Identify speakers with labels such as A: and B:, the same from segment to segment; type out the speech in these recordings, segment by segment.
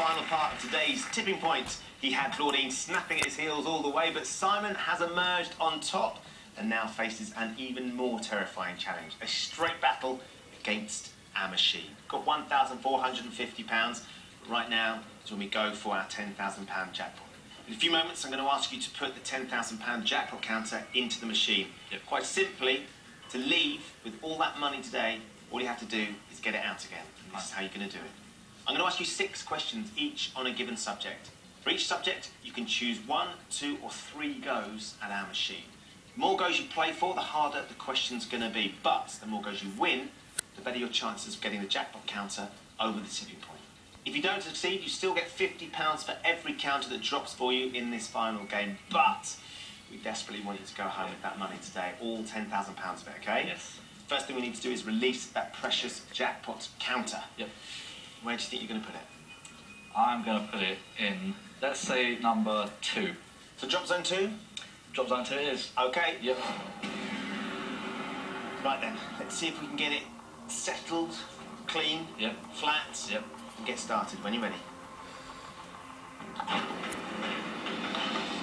A: final part of today's tipping point. He had Claudine snapping at his heels all the way, but Simon has emerged on top and now faces an even more terrifying challenge. A straight battle against our machine. Got £1,450. Right now is when we go for our £10,000 jackpot. In a few moments, I'm going to ask you to put the £10,000 jackpot counter into the machine.
B: Yep.
A: Quite simply, to leave with all that money today, all you have to do is get it out again. And this is how you're going to do it. I'm going to ask you 6 questions, each on a given subject. For each subject, you can choose 1, 2 or 3 goes at our machine. The more goes you play for, the harder the question's going to be. But the more goes you win, the better your chances of getting the jackpot counter over the tipping point. If you don't succeed, you still get £50 for every counter that drops for you in this final game. But we desperately want you to go home with that money today, all £10,000 of it, okay?
B: Yes.
A: First thing we need to do is release that precious jackpot counter.
B: Yep.
A: Where do you think you're going to put it?
B: I'm going to put it in, let's say, number 2.
A: So drop zone 2?
B: Drop zone 2 it is.
A: Okay.
B: Yep.
A: Right then, let's see if we can get it settled, clean,
B: Yep.
A: flat,
B: Yep.
A: and get started when you're ready.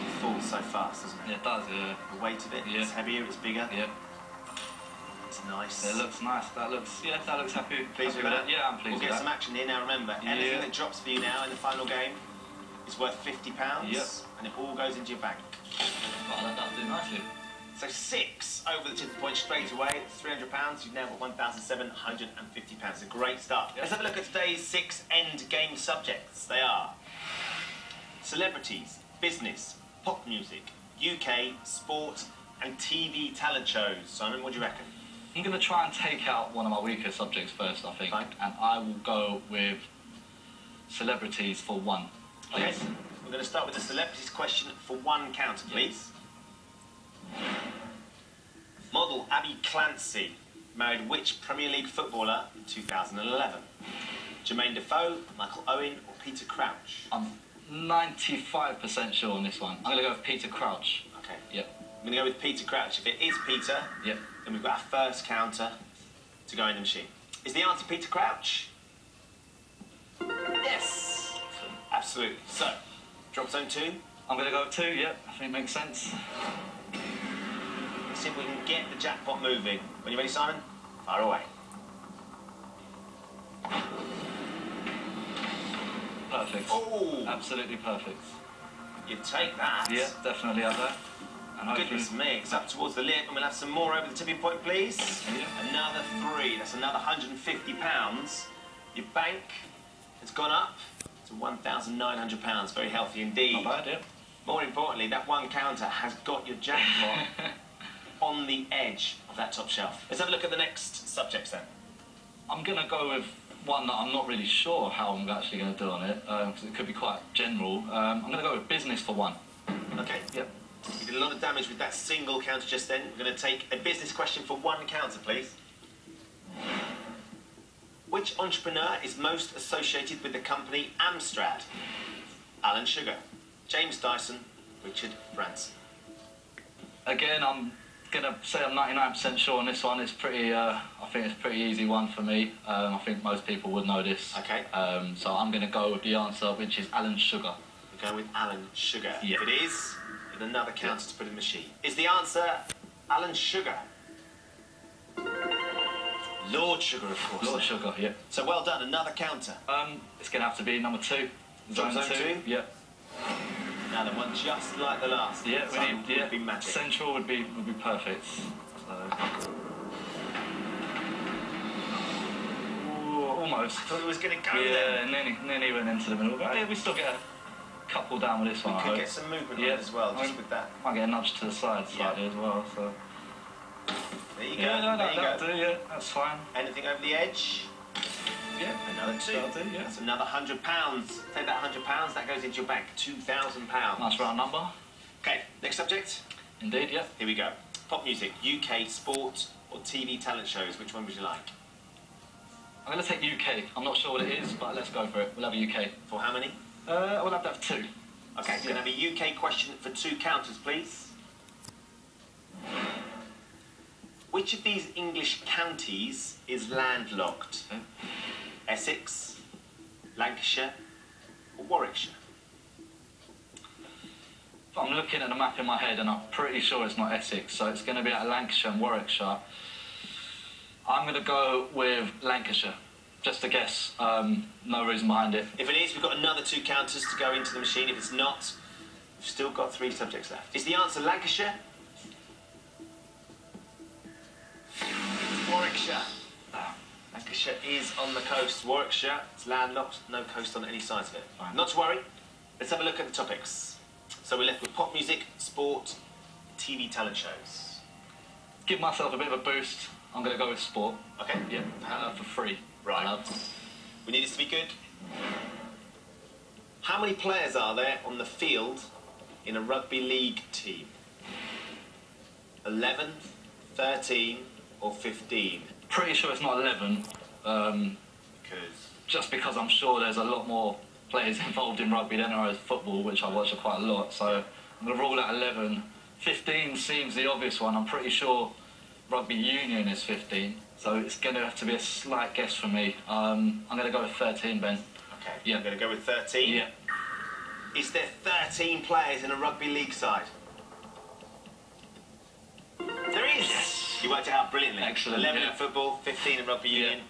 A: It falls so fast, doesn't it?
B: Yeah, it does, yeah.
A: The weight of it,
B: Yeah.
A: it's heavier, it's bigger.
B: Yep.
A: It's nice.
B: It looks nice. That looks happy.
A: Pleased with
B: happy
A: that?
B: Yeah, I'm pleased
A: We'll
B: with
A: get
B: that.
A: some action here now, remember. Anything that drops for you now in the final game is worth £50.
B: Yep.
A: And it all goes into your bank.
B: Oh, that'll do nicely.
A: So 6 over the tipping point straight away. It's £300. You've now got £1,750. A great start.
B: Yep.
A: Let's have a look at today's 6 end game subjects. They are celebrities, business, pop music, UK, sport, and TV talent shows. Simon, what do you reckon?
B: I'm going to try and take out one of my weaker subjects first, I think.
A: Fine.
B: And I will go with celebrities for 1.
A: Okay. We're going to start with the celebrities question for 1 counter, please. Model Abby Clancy married which Premier League footballer in 2011? Jermaine Defoe, Michael Owen, or Peter Crouch?
B: I'm 95% sure on this one. I'm going to go with Peter Crouch.
A: Okay.
B: Yep.
A: I'm going to go with Peter Crouch. If it is Peter,
B: Yep.
A: then we've got our first counter to go in the machine. Is the answer Peter Crouch? Yes! Absolutely. So, drop zone 2.
B: I'm going to go with 2, yep. I think it makes sense.
A: See if we can get the jackpot moving. When you're ready, Simon, fire away.
B: Perfect.
A: Oh!
B: Absolutely perfect.
A: You take that.
B: Yeah, definitely have that. And
A: Goodness me, it's up towards the lip, and we'll have some more over the tipping point, please.
B: Yeah.
A: Another 3, that's another £150. Your bank has gone up to £1,900. Very healthy indeed.
B: Not bad, yeah.
A: More importantly, that 1 counter has got your jackpot on the edge of that top shelf. Let's have a look at the next subjects then.
B: I'm going to go with one that I'm not really sure how I'm actually going to do on it, because it could be quite general. I'm going to go with business for 1.
A: Okay.
B: Yep.
A: You did a lot of damage with that single counter just then. We're going to take a business question for 1 counter, please. Which entrepreneur is most associated with the company Amstrad? Alan Sugar, James Dyson, Richard Branson.
B: Again, I'm going to say I'm 99% sure on this one. It's pretty, I think it's a pretty easy one for me. I think most people would know this.
A: Okay.
B: So I'm going to go with the answer, which is Alan Sugar.
A: We're going with Alan Sugar.
B: Yep.
A: If it is, with another counter to put in the machine. Is the answer Alan Sugar? Lord Sugar, of course.
B: Lord Sugar, yeah.
A: So well done, another counter.
B: It's going to have to be number 2.
A: Zone 2?
B: Yeah.
A: Another one just like the last.
B: Yeah, we need,
A: would be magic.
B: Central would be perfect. So. Ooh, almost.
A: I thought it was going to go
B: yeah,
A: then.
B: nearly went into the middle. But yeah, we still get a couple down with this one.
A: We could get some movement on it as well, just with that.
B: Might get a nudge to the side slightly as well. So.
A: There you go.
B: Yeah, no,
A: there you
B: that'll
A: go.
B: do, yeah, that's fine.
A: Anything over the edge?
B: Yeah,
A: another 2.
B: that'll do, yeah.
A: That's another £100. Take that £100, that goes into your bank. £2,000.
B: Nice round number.
A: Okay, next subject.
B: Indeed, yeah.
A: Here we go. Pop music, UK, sport, or TV talent shows. Which one would you like?
B: I'm going to take UK. I'm not sure what it is, but let's go for it. We'll have a UK.
A: For how many?
B: We'll have to have 2.
A: Okay, we're going to have a UK question for 2 counters, please. Which of these English counties is landlocked? Essex, Lancashire, or Warwickshire?
B: I'm looking at the map in my head and I'm pretty sure it's not Essex, so it's going to be at Lancashire and Warwickshire. I'm going to go with Lancashire. Just a guess, no reason behind it.
A: If it is, we've got another 2 counters to go into the machine. If it's not, we've still got 3 subjects left. Is the answer Lancashire? It's Warwickshire. Lancashire is on the coast. Warwickshire, it's landlocked, no coast on any side of it.
B: Fine.
A: Not to worry. Let's have a look at the topics. So we're left with pop music, sport, TV talent shows.
B: Give myself a bit of a boost. I'm going to go with sport.
A: Okay.
B: Yeah, for free.
A: Right. We need this to be good. How many players are there on the field in a rugby league team? 11, 13 or 15?
B: Pretty sure it's not 11. Just because I'm sure there's a lot more players involved in rugby than there is football, which I watch quite a lot. So I'm going to rule out 11. 15 seems the obvious one. I'm pretty sure rugby union is 15. So it's going to have to be a slight guess for me. I'm going to go with 13, Ben.
A: Okay,
B: yeah.
A: I'm going to go with 13.
B: Yeah.
A: Is there 13 players in a rugby league side? There is! Yes. You worked it out brilliantly.
B: Excellent.
A: 11 in football, 15 in rugby union,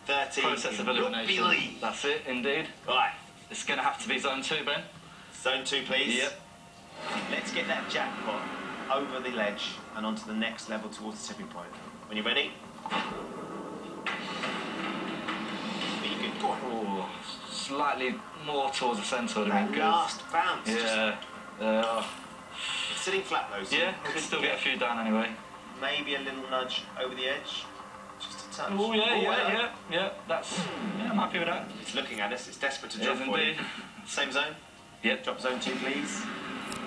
A: 13
B: Process
A: in
B: of elimination.
A: rugby league.
B: That's it, indeed.
A: Right.
B: It's going to have to be zone 2, Ben.
A: Zone 2, please.
B: Yep.
A: Let's get that jackpot over the ledge and onto the next level towards the tipping point. When you're ready? Be good. Go on.
B: Oh, slightly more towards the centre would have
A: That
B: been good.
A: last bounce.
B: Yeah.
A: Just sitting flat though. So
B: Yeah, could still get a few down anyway.
A: Maybe a little nudge over the edge. Just a touch.
B: Oh, yeah. That's... Yeah, I'm happy with that.
A: It's looking at us. It's desperate to
B: It
A: drop
B: is
A: for you.
B: indeed.
A: Same zone?
B: Yep.
A: Drop zone 2, please.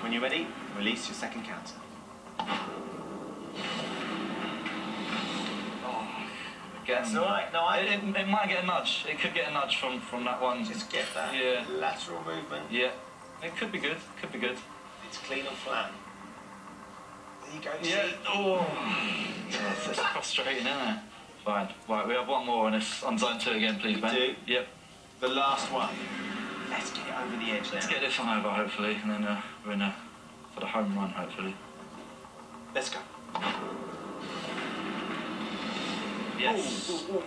A: When you're ready, release your second counter. That's all right. No,
B: it might get a nudge. It could get a nudge from that one.
A: Just get that lateral movement.
B: Yeah. It could be good. Could be good.
A: It's clean and flat. There you go.
B: Yeah.
A: See?
B: Oh. It's frustrating, isn't it? Fine. Right, we have one more on this on zone 2 again, please, Ben.
A: We do?
B: Yep.
A: The last one. Let's get it over the edge now.
B: Let's get this one over, hopefully, and then we're in for the home run, hopefully.
A: Let's go.
B: Yes.
A: Ooh.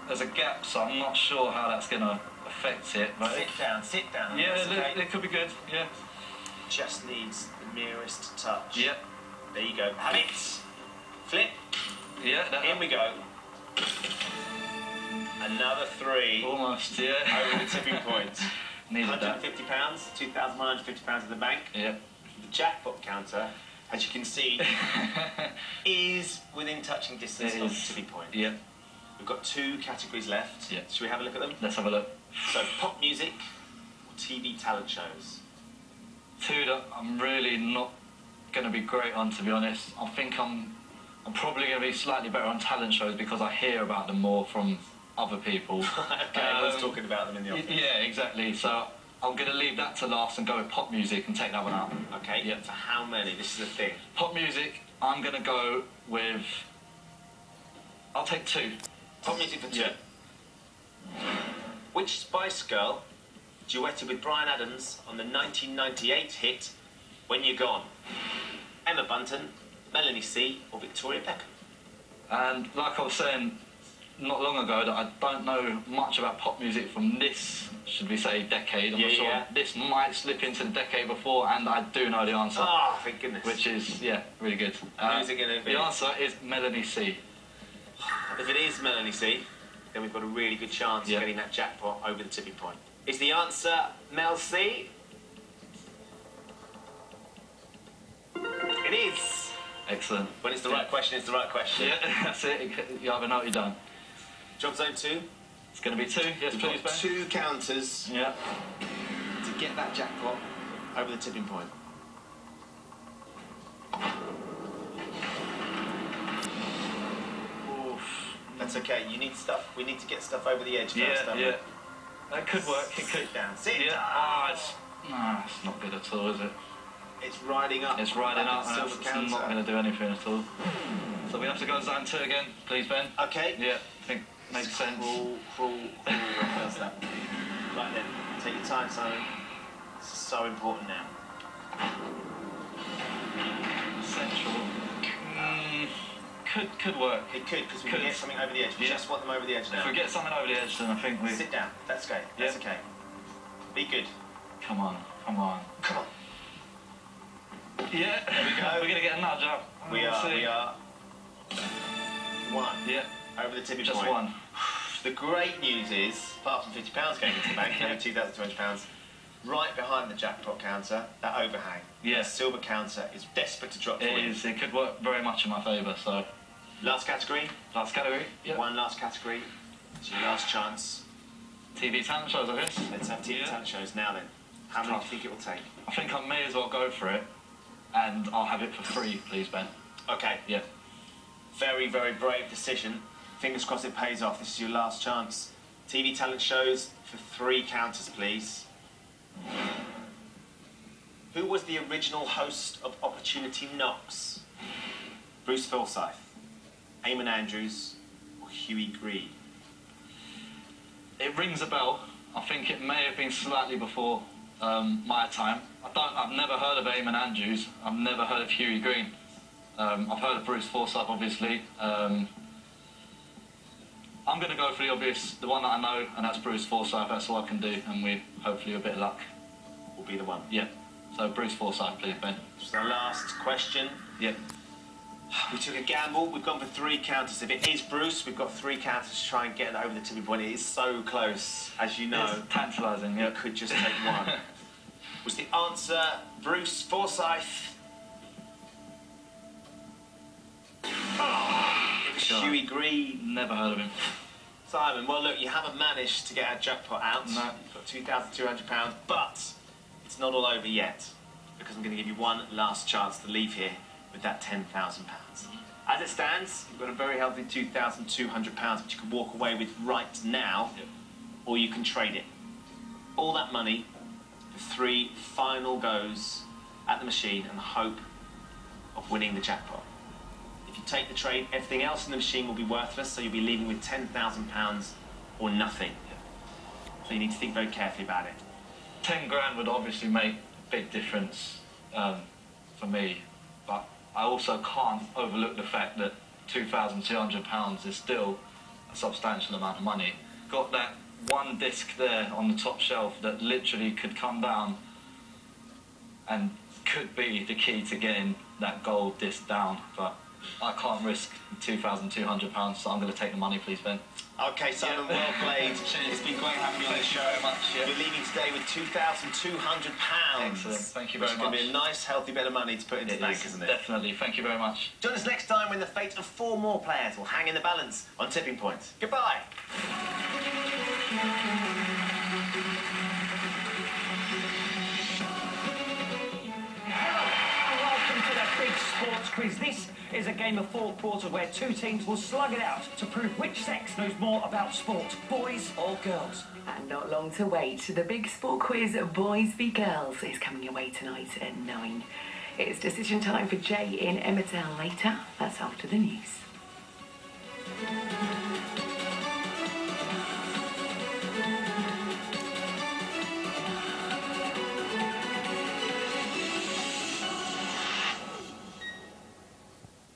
B: There's a gap, so I'm not sure how that's going to affect it. But
A: Sit down.
B: Yeah,
A: okay.
B: it could be good. Yeah.
A: Just needs the merest touch.
B: Yep.
A: There you go. Have it. Flip.
B: Yeah.
A: In we go. Another 3.
B: Almost. Yeah.
A: Over the tipping point.
B: Needed that.
A: £150, £2,150 in the bank.
B: Yep.
A: The jackpot counter, as you can see, is within touching distance of the tipping point.
B: Yep.
A: We've got 2 categories left.
B: Yep.
A: Should we have a look at them?
B: Let's have a look.
A: So, pop music or TV talent shows?
B: 2 that I'm really not going to be great on, to be honest. I think I'm probably going to be slightly better on talent shows because I hear about them more from other people.
A: Okay, everyone's talking about them in the office.
B: Yeah, exactly. So I'm going to leave that to last and go with pop music and take that one out.
A: Okay,
B: Yep.
A: For how many? This is the thing.
B: Pop music, I'm going to go with... I'll take 2.
A: Pop music for 2.
B: Yeah.
A: Which Spice Girl duetted with Bryan Adams on the 1998 hit When You're Gone? Emma Bunton, Melanie C or Victoria Beckham?
B: And like I was saying not long ago, that I don't know much about pop music from this, should we say, decade. I'm not sure.
A: Yeah.
B: This might slip into the decade before, and I do know the answer.
A: Oh, thank goodness.
B: Which is, really good.
A: Who's it going to be?
B: The answer is Melanie C.
A: If it is Melanie C, then we've got a really good chance of getting that jackpot over the tipping point. Is the answer Mel C? It is.
B: Excellent.
A: When it's the right question, it's the right question.
B: Yeah, that's it. You either know what you've done.
A: Job zone 2.
B: It's going to be 2. Yes,
A: We've
B: please,
A: got
B: Ben.
A: 2 counters
B: Yeah.
A: to get that jackpot over the tipping point.
B: Oof.
A: That's okay. You need stuff. We need to get stuff over the edge first. don't we?
B: Yeah. That could work. It could.
A: Sit down. Sit
B: Yeah.
A: down.
B: It's not good at all, is it?
A: It's riding up.
B: It's riding up, and
A: Silver
B: it's
A: counter.
B: not going to do anything at all. So we have to go zone 2 again, please, Ben.
A: Okay.
B: Yeah, I think makes sense.
A: Crawl. Where's that? Right then. Take your time, Simon. This is so important now.
B: Central. Could work.
A: It could, because we can get something over the edge. We just want them over the edge now.
B: If we get something over the edge, then I think we...
A: Sit down. That's okay. That's okay. Be good.
B: Come on, come on.
A: Come on.
B: Yeah.
A: There we go.
B: We're going to get a nudge up.
A: We are. One.
B: Yeah.
A: Over the tipping
B: point.
A: Just one. The great news is, apart from £50 going into the bank, £2,200, right behind the jackpot counter, that overhang.
B: Yeah.
A: The silver counter is desperate to drop for you.
B: It is. It could work very much in my favour, so...
A: Last category?
B: Last category, yeah.
A: One last category. It's your last chance.
B: TV talent shows, I guess.
A: Let's have TV talent shows now then. How many do you think it will take?
B: I think I may as well go for it, and I'll have it for free, please, Ben.
A: Okay.
B: Yeah.
A: Very, very brave decision. Fingers crossed it pays off. This is your last chance. TV talent shows for 3 counters, please. Who was the original host of Opportunity Knocks? Bruce Forsyth, Eamon Andrews, or Hughie Green?
B: It rings a bell. I think it may have been slightly before my time. I've never heard of Eamon Andrews. I've never heard of Hughie Green. I've heard of Bruce Forsyth, obviously. I'm going to go for the obvious, the one that I know, and that's Bruce Forsyth. That's all I can do, and with hopefully a bit of luck.
A: Will be the one.
B: Yeah. So Bruce Forsyth, please, Ben.
A: Just our last question.
B: Yep.
A: We took a gamble. We've gone for 3 counters. If it is Bruce, we've got 3 counters to try and get over the tipping point. It is so close, as you know.
B: It's tantalising, yeah.
A: You could just take one. Was the answer Bruce Forsyth? It was Hughie Green.
B: Never heard of him.
A: Simon, well look, you haven't managed to get our jackpot out.
B: No.
A: You've got £2,200, but it's not all over yet, because I'm going to give you one last chance to leave here with that £10,000. As it stands, you've got a very healthy £2,200 which you can walk away with right now, or you can trade it. All that money for 3 final goes at the machine and the hope of winning the jackpot. If you take the trade, everything else in the machine will be worthless, so you'll be leaving with £10,000 or nothing. So you need to think very carefully about it.
B: 10 grand would obviously make a big difference for me, but I also can't overlook the fact that £2,200 is still a substantial amount of money. Got that one disc there on the top shelf that literally could come down and could be the key to getting that gold disc down, but I can't risk £2,200, so I'm going to take the money, please, Ben.
A: Okay, Simon, well played. It's been great having you on the show.
B: Thank you very much. Yeah.
A: You're leaving today with £2,200.
B: Excellent. Thank you very much.
A: It's going to be a nice, healthy bit of money to put into the bank, isn't it?
B: Definitely. Thank you very much.
A: Join us next time when the fate of 4 more players will hang in the balance on Tipping Point. Goodbye.
C: Sports quiz. This is a game of 4 quarters where 2 teams will slug it out to prove which sex knows more about sport, boys or girls.
D: And not long to wait. The big sport quiz, Boys v Girls, is coming your way tonight at 9. It's decision time for Jay in Emmerdale later. That's after the news.